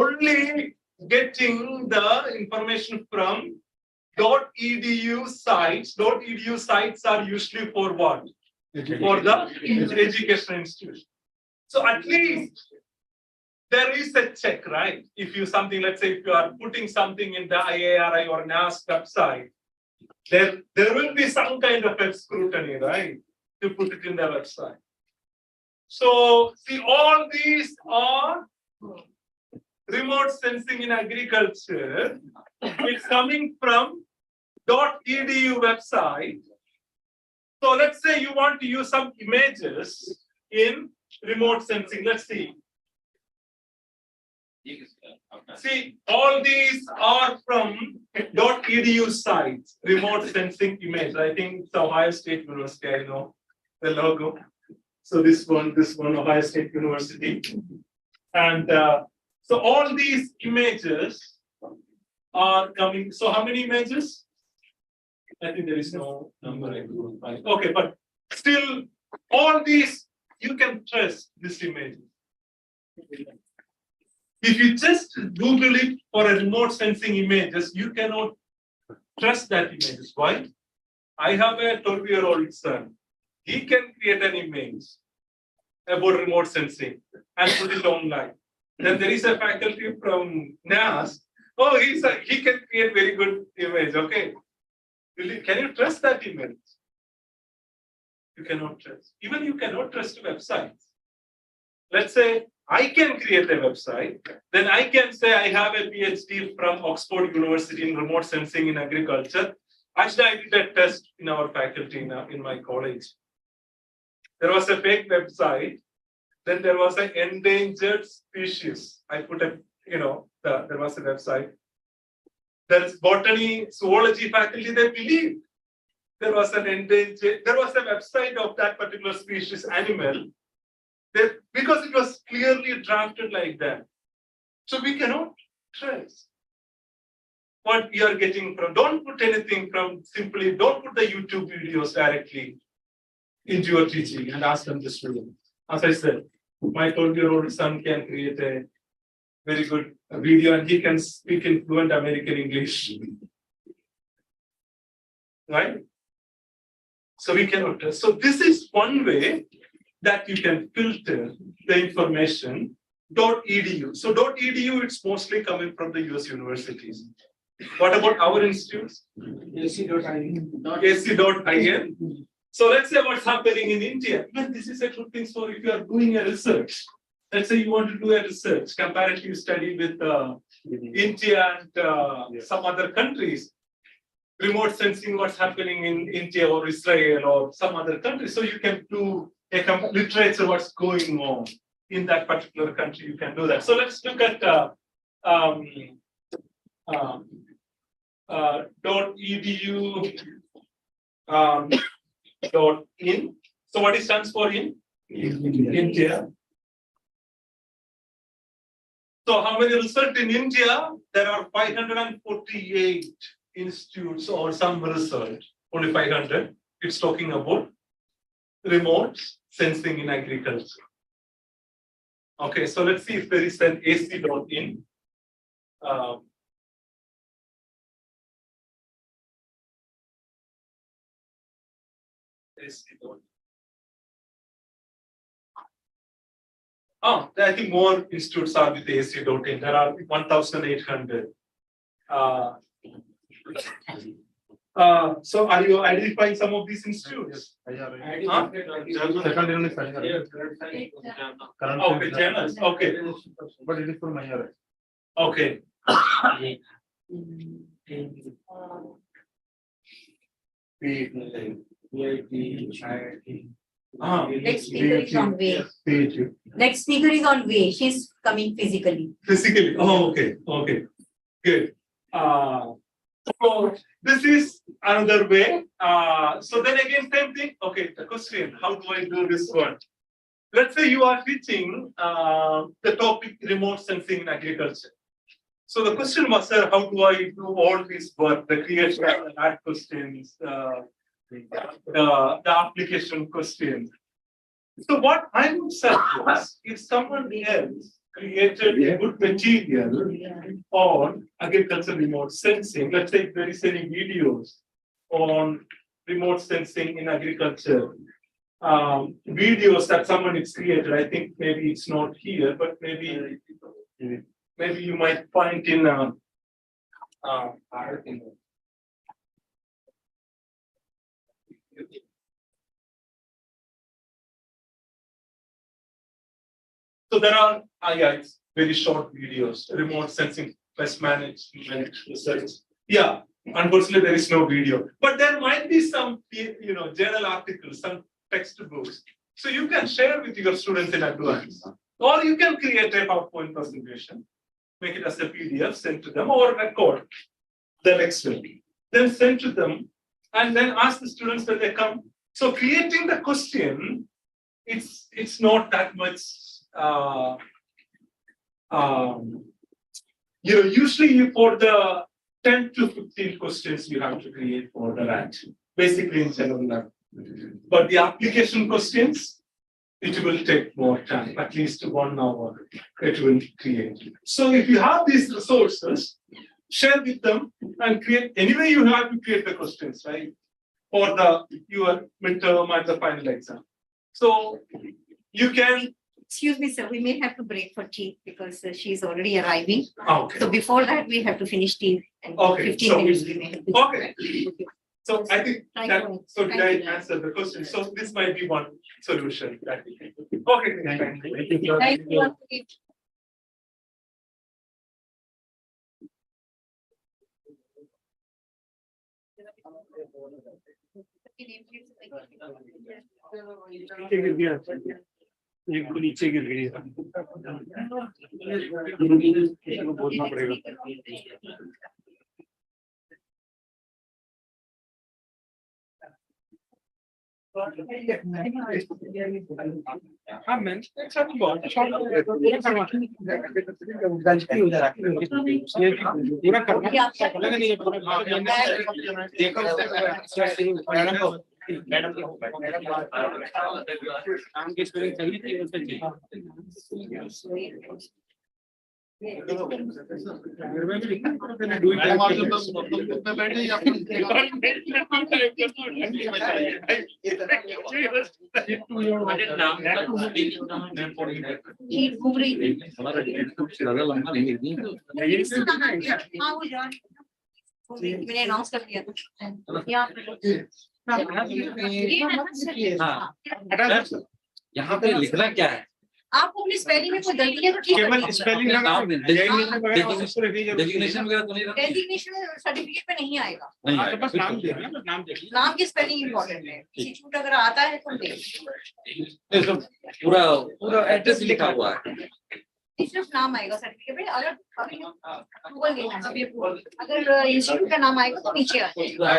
only getting the information from .edu sites. .edu sites are usually for what? For the educational institution. So at least there is a check, right? If you something, let's say if you are putting something in the IARI or NAS website, there will be some kind of a scrutiny, right? To put it in the website. So see, all these are remote sensing in agriculture. It's coming from .edu website. So let's say you want to use some images in remote sensing. Let's see. See, all these are from .edu sites, remote sensing image. I think it's Ohio State University, I know the logo. So this one, Ohio State University. And so all these images are coming. So how many images? I think there is no number I couldn't find. Okay, but still, all these, you can trust this image. If you just Google it for a remote sensing images, you cannot trust that images. Why? I have a 12-year-old son. He can create an image about remote sensing and put it online. Then there is a faculty from NAS. Oh, he can create very good image. Okay. Can you trust that image? You cannot trust. Even you cannot trust websites. Let's say I can create a website, then I can say I have a PhD from Oxford University in remote sensing in agriculture. Actually, I did a test in our faculty in my college. There was a fake website. Then there was an endangered species. I put a, there was a website. There is botany, zoology faculty, they believed there was an endangered, there was a website of that particular species animal. Because it was clearly drafted like that. So we cannot trust what you are getting from. Don't put anything from simply, don't put the YouTube videos directly into your teaching and ask them to student. As I said, my 12-year-old son can create a very good video and he can speak in fluent American English. Right? So we cannot trust. So this is one way that you can filter the information. .edu. So .edu, it's mostly coming from the US universities. What about our institutes? AC.in. So let's say what's happening in India. Even this is a good thing for if you are doing a research. Let's say you want to do a research, comparative study with India and some other countries. Remote sensing what's happening in India or Israel or some other country. So you can do a literature what's going on in that particular country. You can do that. So let's look at .edu .in. So what it stands for in? India. So how many result in India? There are 548 institutes or some research. Only 500. It's talking about remote sensing in agriculture. Okay, so let's see if there is an AC.in. I think more institutes are with AC.in. There are 1,800. So are you identifying some of these institutes? Okay, journals. Okay. But it is from IRI. Okay. Next speaker is on way. Next speaker is on way. She's coming physically. Physically. Oh, okay. Okay. Good. So this is another way. So then again, same thing. Okay, the question, how do I do this one? Let's say you are teaching the topic remote sensing in agriculture. So the question was, sir, how do I do all this work, the creation, the add questions, the application questions. So what I would suggest, if someone else created a good material on agricultural remote sensing. Let's say if there is any videos on remote sensing in agriculture, videos that someone has created. I think maybe it's not here, but maybe you might find in so there are yeah, it's very short videos, remote sensing, pest management research. Yeah, unfortunately there is no video, but there might be some journal articles, some textbooks. So you can share with your students in advance, or you can create a PowerPoint presentation, make it as a PDF, send to them, or record the lecture, then send to them, and then ask the students when they come. So creating the question, it's not that much. Usually for the 10 to 15 questions you have to create for the RAT, basically in general level. But the application questions, it will take more time, at least 1 hour it will create. So if you have these resources, share with them and create. Anyway, you have to create the questions, right? For your midterm and the final exam. So you can. Excuse me, sir, we may have to break for tea because she's already arriving. Okay. So before that, we have to finish tea. And Okay, 15 so minutes we may have to. Okay. So I think Thank that, you. so did Thank I answer the question? So this might be one solution that we can do. Okay, thank you. Thank you. नीचे गिर गया एक तो नीचे गिर गई इसको बोलना पड़ेगा हाँ मैंने एक साथ बहुत शॉर्ट गलती हो जाती है पूरा करना नहीं देखो मैडम काम की स्पेलिंग सही थी उससे मैंने अनाउंस कर दिया था यहाँ पे लिखना क्या है? आपको अपनी स्पेलिंग में कोई गलती है तो ठीक केवल स्पेलिंग डेजिग्नेशन वगैरह तो नहीं रहता? डेजिग्नेशन सर्टिफिकेट पे नहीं आएगा। नहीं तो आएगा। बस नाम देखना नाम देखिए नाम की स्पेलिंग इम्पोर्टेंट है। इंस्टीट्यूट अगर आता है तो देख इसमें पूरा पूरा एड्रेस लिखा हुआ है। सिर्फ नाम आएगा सर्टिफिकेट पे। अगर अभी अप्रूवल नहीं है अभी अगर इंस्टीट्यूट का नाम आएगा तो नीचे आएगा।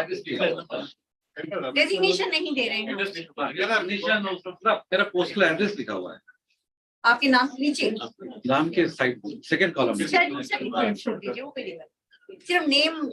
डेजिग्नेशन नहीं दे रहे हैं मेरा पोस्टल एड्रेस लिखा हुआ है आपके नाम के नीचे नाम के साइड सेकंड कॉलम में। सिर्फ नेम